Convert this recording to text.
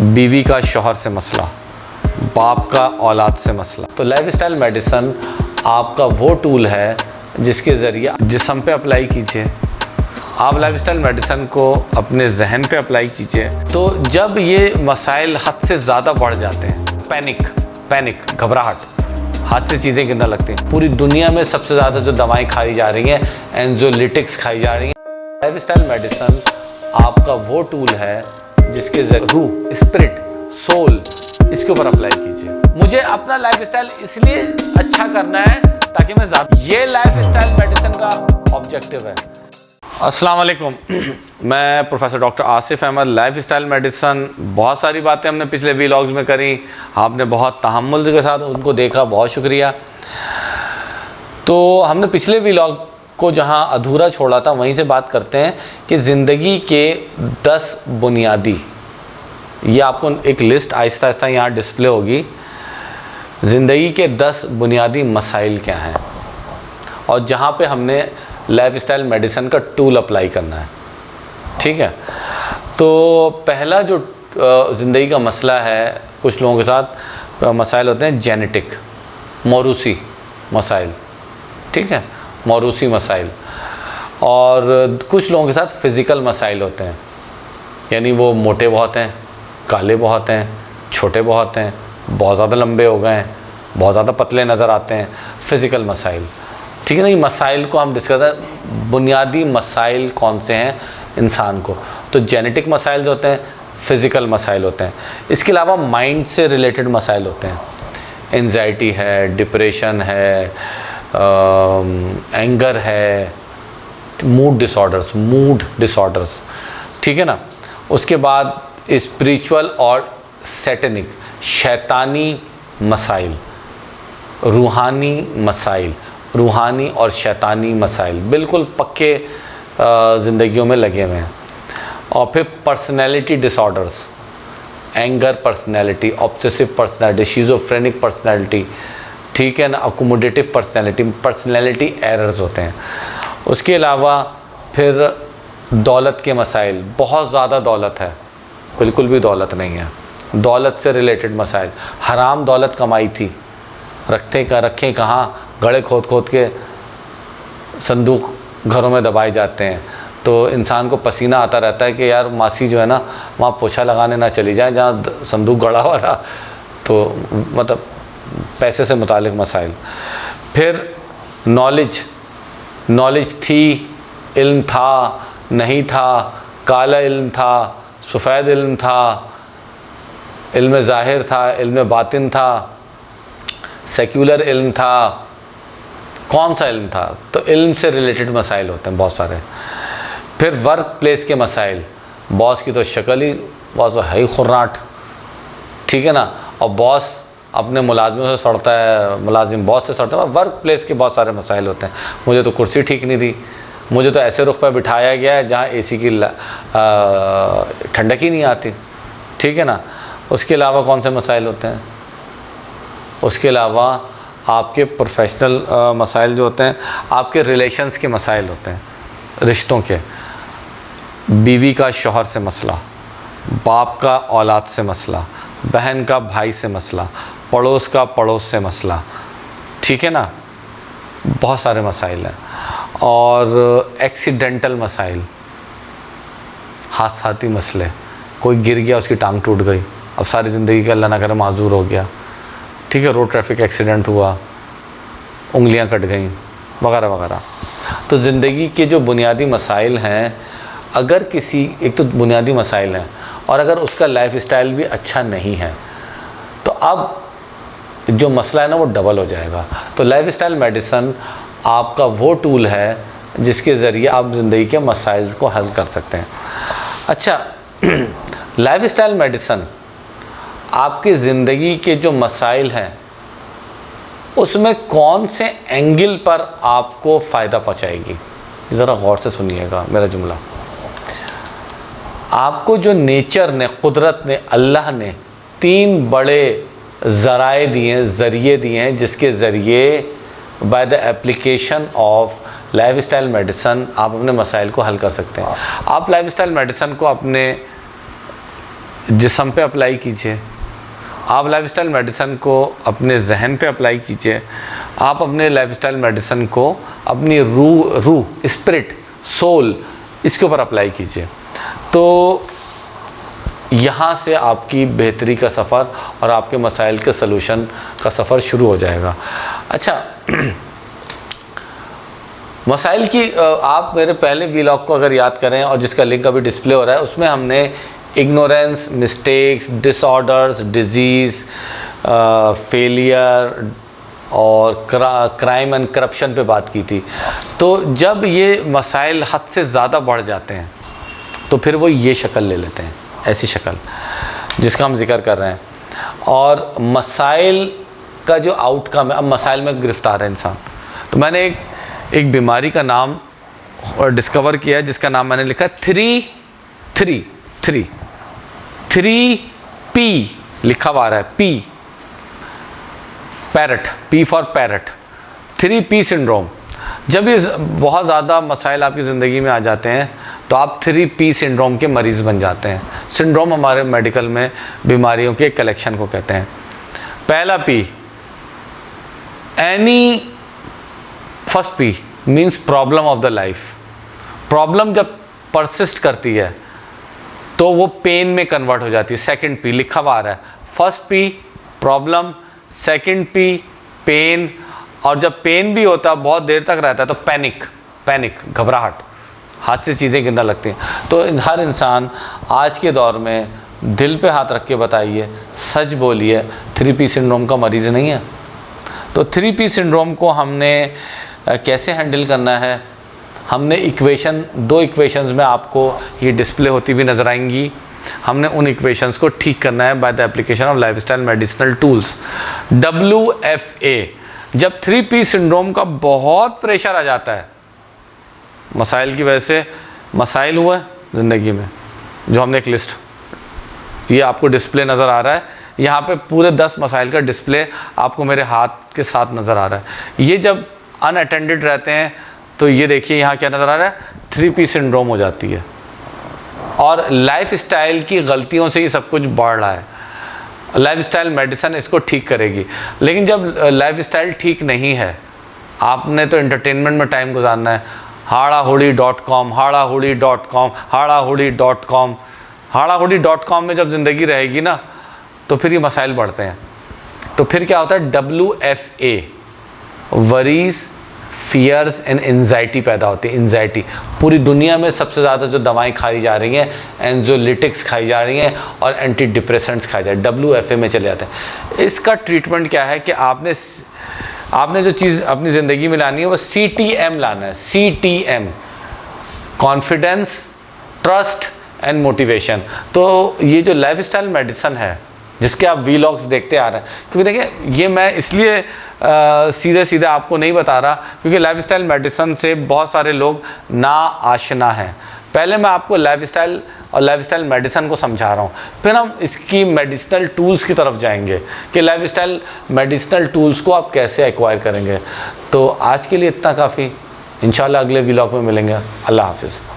बीवी का शौहर से मसला, बाप का औलाद से मसला। तो लाइफस्टाइल मेडिसिन आपका वो टूल है जिसके ज़रिए जिस्म पे अप्लाई कीजिए। आप लाइफस्टाइल मेडिसिन को अपने जहन पे अप्लाई कीजिए। तो जब ये मसाइल हद से ज़्यादा बढ़ जाते हैं, पैनिक, घबराहट, हाथ से चीज़ें गिरने लगती हैं। पूरी दुनिया में सबसे ज़्यादा जो दवाएं खाई जा रही हैं, एंज़ोलिटिक्स खाई जा रही हैं। लाइफस्टाइल मेडिसिन आपका वो टूल है जिसके ज़रिए रूह, स्पिरिट, सोल, इसके ऊपर अप्लाई कीजिए। मुझे अपना लाइफस्टाइल इसलिए अच्छा करना है ताकि मैं ये लाइफस्टाइल मेडिसिन का ऑब्जेक्टिव है। अस्सलाम वालेकुम, मैं professor doctor Asif Ahmed. Lifestyle medicine बहुत सारी बातें हमने पिछले व्लॉग्स में करी, आपने बहुत तहम्मुल के साथ उनको देखा, बहुत शुक्रिया। तो हमने पिछले व्लॉग को जहां अधूरा छोड़ा था वहीं से बात करते हैं कि ज़िंदगी के 10 बुनियादी, ये आपको एक लिस्ट आहिस्ता आहिस्ता यहाँ डिस्प्ले होगी, ज़िंदगी के 10 बुनियादी मसाइल क्या हैं और जहाँ पे हमने लाइफस्टाइल मेडिसिन का टूल अप्लाई करना है। ठीक है, तो पहला जो ज़िंदगी का मसला है, कुछ लोगों के साथ मसाइल होते हैं जेनेटिक, मौरूसी मसाइल। ठीक है, मौरूसी मसाइल। और कुछ लोगों के साथ फ़िज़िकल मसाइल होते हैं, यानी वो मोटे बहुत हैं, काले बहुत हैं, छोटे बहुत हैं, बहुत ज़्यादा लंबे हो गए हैं, बहुत ज़्यादा पतले नज़र आते हैं, फ़िज़िकल मसाइल। ठीक है ना, ये मसाइल को हम डिस्कस करें, बुनियादी मसाइल कौन से हैं इंसान को। तो जेनेटिक मसाइल होते हैं, फ़िज़िकल मसाइल होते हैं। इसके अलावा माइंड से रिलेटेड मसाइल होते हैं, एंजाइटी है, डिप्रेशन है, एंगर है, मूड डिसऑर्डर्स। ठीक है ना। उसके बाद स्पिरिचुअल और सैटेनिक, शैतानी मसाइल, रूहानी और शैतानी मसाइल बिल्कुल पक्के ज़िंदगियों में लगे हुए हैं। और फिर personality disorders, anger personality, obsessive personality, schizophrenic personality, ठीक है ना, अकोमोडेटिव पर्सनैलिटी एरर्स होते हैं। उसके अलावा फिर दौलत के मसाइल, बहुत ज़्यादा दौलत है, बिल्कुल भी दौलत नहीं है, दौलत से रिलेटेड मसाइल, हराम दौलत कमाई थी, रखें कहाँ, गड़े खोद के संदूक घरों में दबाए जाते हैं। तो इंसान को पसीना आता रहता है कि यार मासी जो है ना वहाँ पोछा लगाने ना चली जाए जहाँ संदूक गड़ा हुआ था। तो मतलब पैसे से मुतालिक मसाइल। फिर नॉलेज थी, इल्म था, नहीं था, काला इल्म था, सफ़ेद इल्म था, इल्म ज़ाहिर था, इल्म बातिन था, सेक्युलर इल्म था, कौन सा इल्म था। तो इल्म से रिलेटेड मसाइल होते हैं बहुत सारे। फिर वर्क प्लेस के मसाइल, बॉस की तो शक्ल ही बॉस है ही खुर्राट, ठीक है ना, और बॉस अपने मुलाजिमों से सड़ता है, मुलाजिम बॉस से सड़ता है। वर्क प्लेस के बहुत सारे मसाइल होते हैं, मुझे तो कुर्सी ठीक नहीं थी, मुझे तो ऐसे रुख पर बिठाया गया है जहाँ एसी की ठंडक ही नहीं आती। ठीक है ना। उसके अलावा कौन से मसाइल होते हैं, उसके अलावा आपके प्रोफेशनल मसाइल जो होते हैं, आपके रिलेशंस के मसाइल होते हैं, रिश्तों के, बीवी का शौहर से मसला, बाप का औलाद से मसला, बहन का भाई से मसला, पड़ोस का पड़ोस से मसला। ठीक है ना, बहुत सारे मसाइल हैं। और एक्सीडेंटल मसाइल, हादसाती मसले, कोई गिर गया, उसकी टांग टूट गई, अब सारी ज़िंदगी का अल्लाह ना करे माजूर हो गया। ठीक है, रोड ट्रैफिक एक्सीडेंट हुआ, उंगलियां कट गईं, वगैरह वगैरह। तो ज़िंदगी के जो बुनियादी मसाइल हैं, अगर किसी एक तो बुनियादी मसाइल हैं और अगर उसका लाइफस्टाइल भी अच्छा नहीं है तो अब जो मसला है ना वो डबल हो जाएगा। तो लाइफस्टाइल मेडिसिन आपका वो टूल है जिसके ज़रिए आप ज़िंदगी के मसाइल को हल कर सकते हैं। अच्छा, लाइफस्टाइल मेडिसिन आपकी ज़िंदगी के जो मसाइल हैं उसमें कौन से एंगल पर आपको फ़ायदा पहुंचाएगी, ज़रा गौर से सुनिएगा मेरा जुमला। आपको जो नेचर ने, कुदरत ने, अल्लाह ने 3 बड़े ज़रिए दिए हैं जिसके ज़रिए by the application of lifestyle medicine आप अपने मसाइल को हल कर सकते हैं। आप लाइफस्टाइल मेडिसिन को अपने जिस्म पे अप्लाई कीजिए, आप लाइफस्टाइल मेडिसिन को अपने जहन पे अप्लाई कीजिए, आप अपने लाइफस्टाइल मेडिसिन को अपनी रूह स्पिरिट सोल इसके ऊपर अप्लाई कीजिए। तो यहाँ से आपकी बेहतरी का सफ़र और आपके मसाइल के सलूशन का सफ़र शुरू हो जाएगा। अच्छा, मसाइल की आप मेरे पहले व्लॉग को अगर याद करें और जिसका लिंक अभी डिस्प्ले हो रहा है, उसमें हमने ignorance, mistakes, disorders, disease, failure और क्राइम एंड करप्शन पे बात की थी। तो जब ये मसाइल हद से ज़्यादा बढ़ जाते हैं तो फिर वो ये शक्ल ले लेते हैं, ऐसी शक्ल जिसका हम जिक्र कर रहे हैं। और मसाइल का जो आउटकम है, अब मसाइल में गिरफ़्तार है इंसान। तो मैंने एक बीमारी का नाम और डिस्कवर किया है जिसका नाम मैंने लिखा है 3P लिखा हुआ आ रहा है, P parrot, P for parrot, 3P syndrome. जब ये बहुत ज़्यादा मसाइल आपकी ज़िंदगी में आ जाते हैं तो आप 3P सिंड्रोम के मरीज़ बन जाते हैं। सिंड्रोम हमारे मेडिकल में बीमारियों के एक कलेक्शन को कहते हैं। पहला P, first P means problem of the life. Problem जब परसिस्ट करती है तो वो पेन में कन्वर्ट हो जाती है। सेकंड P लिखा हुआ आ रहा है, first P problem, second P pain, और जब पेन भी होता है बहुत देर तक रहता है तो पैनिक घबराहट, हाथ से चीज़ें गिरने लगती हैं। तो हर इंसान आज के दौर में दिल पे हाथ रख के बताइए, सच बोलिए, 3P सिंड्रोम का मरीज़ नहीं है। तो 3P सिंड्रोम को हमने कैसे हैंडल करना है, हमने दो इक्वेशंस में आपको ये डिस्प्ले होती हुई नज़र आएंगी। हमने उन इक्वेशंस को ठीक करना है by the application of lifestyle medicinal tools, WFA। जब 3P सिंड्रोम का बहुत प्रेशर आ जाता है, मसाइल की वजह से मसाइल हुआ ज़िंदगी में, जो हमने एक लिस्ट, ये आपको डिस्प्ले नज़र आ रहा है, यहाँ पे पूरे 10 मसाइल का डिस्प्ले आपको मेरे हाथ के साथ नज़र आ रहा है। ये जब अनअटेंडेड रहते हैं तो ये देखिए यहाँ क्या नज़र आ रहा है, 3P सिंड्रोम हो जाती है। और लाइफस्टाइल की गलतियों से ये सब कुछ बढ़ रहा है। लाइफस्टाइल मेडिसिन इसको ठीक करेगी, लेकिन जब लाइफस्टाइल ठीक नहीं है, आपने तो एंटरटेनमेंट में टाइम गुजारना है, हाड़ाहुड़ी.com में जब ज़िंदगी रहेगी ना तो फिर ये मसाइल बढ़ते हैं। तो फिर क्या होता है, WFA worries, fears and anxiety पैदा होती है। एंजाइटी, पूरी दुनिया में सबसे ज़्यादा जो दवाएं खाई जा रही हैं, एंजोलिटिक्स खाई जा रही हैं और एंटी डिप्रेसेंट्स खाए जा रहे हैं, WFA में चले जाते हैं। इसका ट्रीटमेंट क्या है कि आपने जो चीज़ अपनी ज़िंदगी में लानी है वो CTM लाना है। CTM, confidence, trust and motivation. तो ये जो लाइफस्टाइल मेडिसिन है जिसके आप व्लॉग्स देखते आ रहे हैं, क्योंकि देखिए ये मैं इसलिए सीधे आपको नहीं बता रहा क्योंकि लाइफस्टाइल मेडिसिन से बहुत सारे लोग ना आशना हैं। पहले मैं आपको लाइफस्टाइल और लाइफस्टाइल मेडिसिन को समझा रहा हूँ, फिर हम इसकी मेडिसिनल टूल्स की तरफ जाएंगे कि लाइफस्टाइल मेडिसिनल टूल्स को आप कैसे एक्वायर करेंगे। तो आज के लिए इतना काफ़ी, इंशाल्लाह अगले व्लॉग में मिलेंगे। अल्लाह हाफिज़।